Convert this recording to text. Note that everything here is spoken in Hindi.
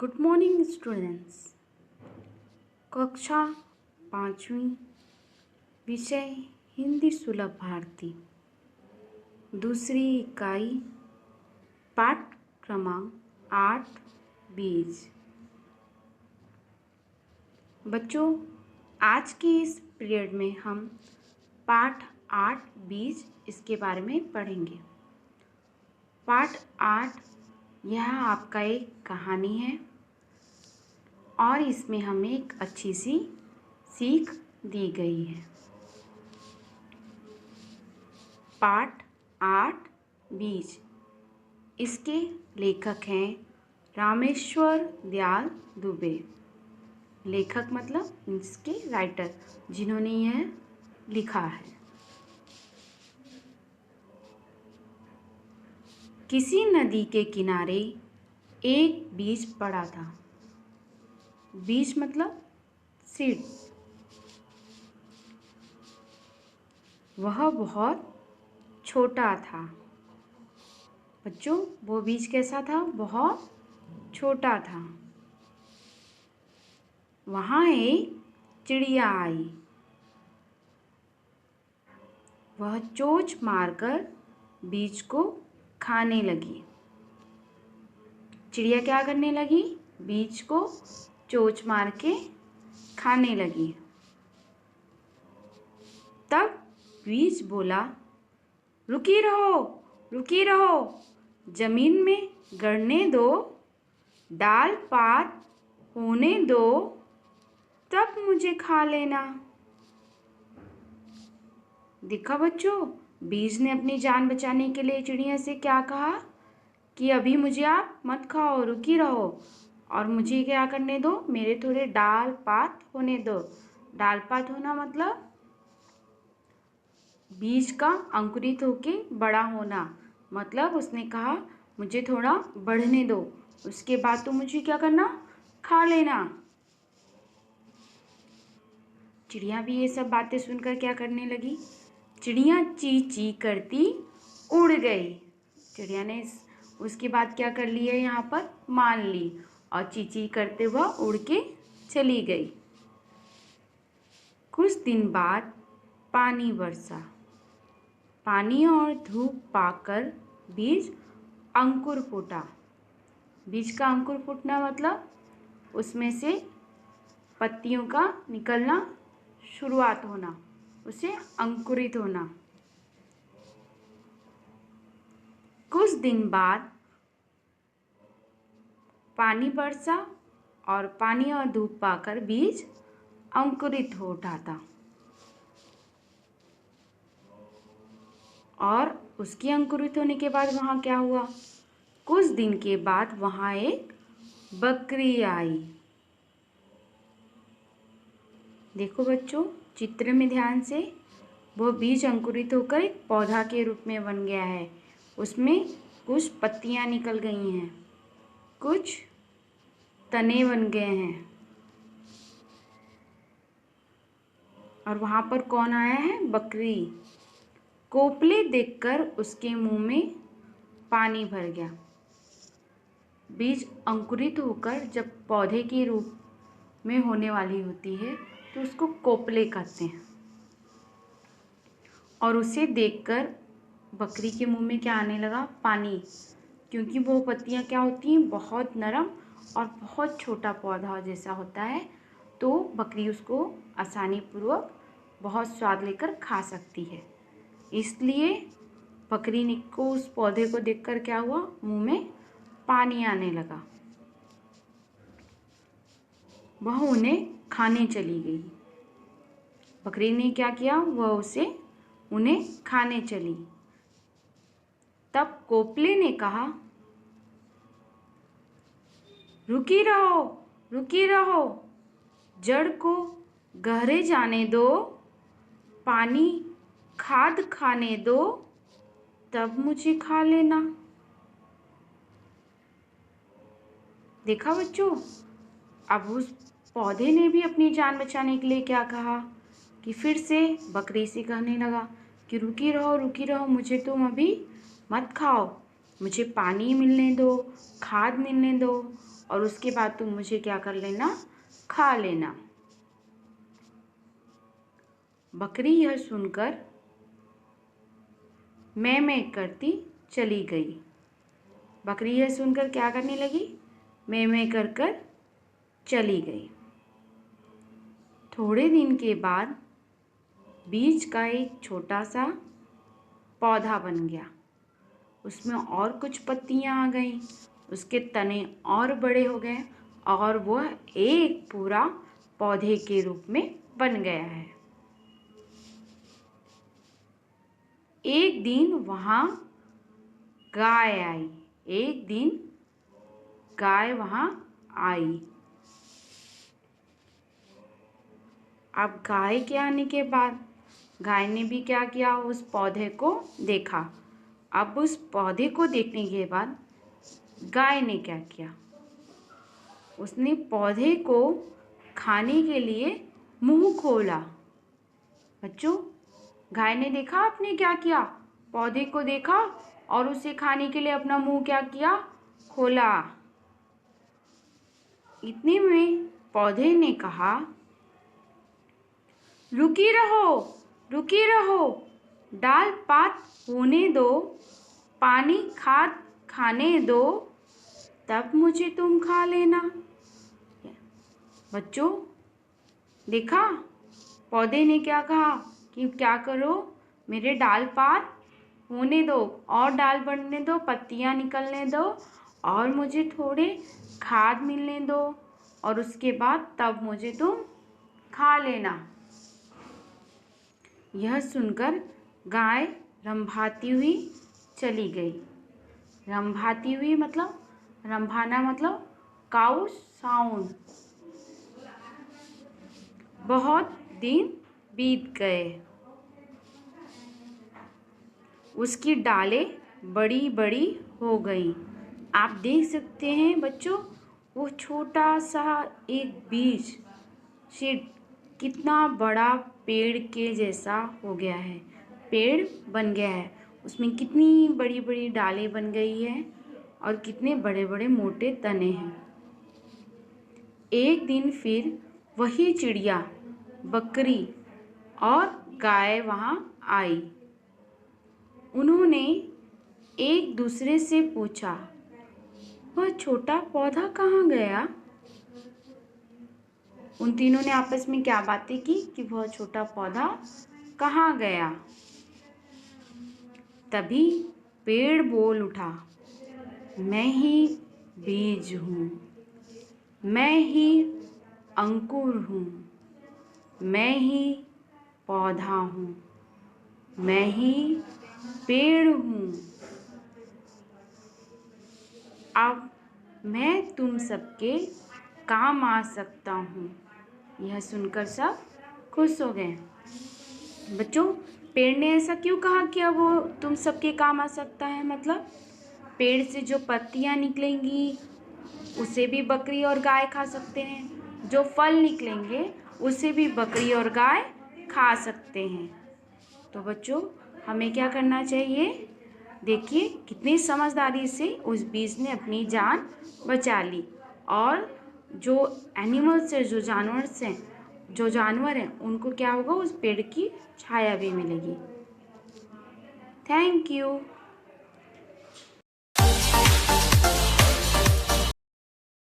Good morning students. कक्षा 5वीं, विषय हिंदी सुलभ भारती, दूसरी इकाई, पाठ क्रमांक 8 बीज। बच्चों, आज के इस पीरियड में हम पाठ 8 बीज इसके बारे में पढ़ेंगे। पाठ 8 यह आपका एक कहानी है और इसमें हमें एक अच्छी सी सीख दी गई है। पाठ 8 बीज, इसके लेखक हैं रामेश्वर दयाल दुबे। लेखक मतलब इसके राइटर, जिन्होंने यह लिखा है। किसी नदी के किनारे एक बीज पड़ा था। बीज मतलब सीड। वह बहुत छोटा था। बच्चों, वो बीज कैसा था? बहुत छोटा था। वहाँ एक चिड़िया आई। वह चोंच मारकर बीज को खाने लगी। चिड़िया क्या करने लगी? बीज को चोंच मार के खाने लगी। तब बीज बोला, रुकी रहो, रुकी रहो, जमीन में गड़ने दो, डाल पात होने दो, तब मुझे खा लेना। देखा बच्चों, बीज ने अपनी जान बचाने के लिए चिड़िया से क्या कहा कि अभी मुझे आप मत खाओ, रुकी रहो और मुझे क्या करने दो, मेरे थोड़े डाल पात होने दो। डाल पात होना मतलब बीज का अंकुरित होके बड़ा होना। मतलब उसने कहा मुझे थोड़ा बढ़ने दो, उसके बाद तो मुझे क्या करना, खा लेना। चिड़िया भी ये सब बातें सुनकर क्या करने लगी? चिड़िया ची ची करती उड़ गई। चिड़िया ने उसके बाद क्या कर लिया, यहाँ पर मान ली और ची ची करते हुआ उड़ के चली गई। कुछ दिन बाद पानी बरसा। पानी और धूप पाकर बीज अंकुर फूटा। बीज का अंकुर फूटना मतलब उसमें से पत्तियों का निकलना शुरुआत होना, उसे अंकुरित होना। कुछ दिन बाद पानी बरसा और पानी और धूप पाकर बीज अंकुरित हो उठा था। और उसके अंकुरित होने के बाद वहाँ क्या हुआ? कुछ दिन के बाद वहाँ एक बकरी आई। देखो बच्चों, चित्र में ध्यान से, वो बीज अंकुरित होकर एक पौधा के रूप में बन गया है। उसमें कुछ पत्तियां निकल गई हैं, कुछ तने बन गए हैं। और वहाँ पर कौन आया है? बकरी। कोपले देखकर उसके मुंह में पानी भर गया। बीज अंकुरित होकर जब पौधे के रूप में होने वाली होती है तो उसको कोपले कहते हैं। और उसे देखकर बकरी के मुंह में क्या आने लगा? पानी। क्योंकि वो पत्तियां क्या होती हैं? बहुत नरम और बहुत छोटा पौधा जैसा होता है, तो बकरी उसको आसानी पूर्वक बहुत स्वाद लेकर खा सकती है। इसलिए बकरी को उस पौधे को देखकर क्या हुआ? मुंह में पानी आने लगा। वह उन्हें खाने चली गई। बकरी ने क्या किया? वह उन्हें खाने चली। तब कोपले ने कहा, रुकी रहो, रुकी रहो, जड़ को गहरे जाने दो, पानी खाद खाने दो, तब मुझे खा लेना। देखा बच्चों, अब उस पौधे ने भी अपनी जान बचाने के लिए क्या कहा कि फिर से बकरी से कहने लगा कि रुकी रहो, मुझे तुम अभी मत खाओ, मुझे पानी मिलने दो, खाद मिलने दो और उसके बाद तुम मुझे क्या कर लेना, खा लेना। बकरी यह सुनकर मैं करती चली गई। बकरी यह सुनकर क्या करने लगी, मैं कर कर चली गई। थोड़े दिन के बाद बीज का एक छोटा सा पौधा बन गया। उसमें और कुछ पत्तियां आ गईं, उसके तने और बड़े हो गए और वह एक पूरा पौधे के रूप में बन गया है। एक दिन वहाँ गाय आई। एक दिन गाय वहाँ आई। अब गाय के आने के बाद गाय ने भी क्या किया, उस पौधे को देखा। अब उस पौधे को देखने के बाद गाय ने क्या किया, उसने पौधे को खाने के लिए मुंह खोला। बच्चों, गाय ने देखा आपने क्या किया, पौधे को देखा और उसे खाने के लिए अपना मुंह क्या किया, खोला। इतने में पौधे ने कहा, रुकी रहो, डाल पात होने दो, पानी खाद खाने दो, तब मुझे तुम खा लेना। बच्चों, देखा पौधे ने क्या कहा कि क्या करो, मेरे डाल पात होने दो और डाल बढ़ने दो, पत्तियां निकलने दो और मुझे थोड़े खाद मिलने दो और उसके बाद तब मुझे तुम खा लेना। यह सुनकर गाय रंभाती हुई चली गई। रंभाती हुई मतलब, रंभाना मतलब काऊ साउंड। बहुत दिन बीत गए। उसकी डालें बड़ी बड़ी हो गई। आप देख सकते हैं बच्चों, वो छोटा सा एक बीज से कितना बड़ा पेड़ के जैसा हो गया है, पेड़ बन गया है। उसमें कितनी बड़ी बड़ी डालें बन गई है और कितने बड़े बड़े मोटे तने हैं। एक दिन फिर वही चिड़िया, बकरी और गाय वहाँ आई। उन्होंने एक दूसरे से पूछा, वह छोटा पौधा कहाँ गया? उन तीनों ने आपस में क्या बातें की कि वह छोटा पौधा कहाँ गया? तभी पेड़ बोल उठा, मैं ही बीज हूँ, मैं ही अंकुर हूँ, मैं ही पौधा हूँ, मैं ही पेड़ हूँ। अब मैं तुम सबके काम आ सकता हूँ। यह सुनकर सब खुश हो गए। बच्चों, पेड़ ने ऐसा क्यों कहा कि अब वो तुम सबके काम आ सकता है? मतलब पेड़ से जो पत्तियाँ निकलेंगी उसे भी बकरी और गाय खा सकते हैं, जो फल निकलेंगे उसे भी बकरी और गाय खा सकते हैं। तो बच्चों, हमें क्या करना चाहिए? देखिए कितनी समझदारी से उस बीज ने अपनी जान बचा ली और जो एनिमल्स हैं, जो जानवर हैं, उनको क्या होगा, उस पेड़ की छाया भी मिलेगी। Thank you.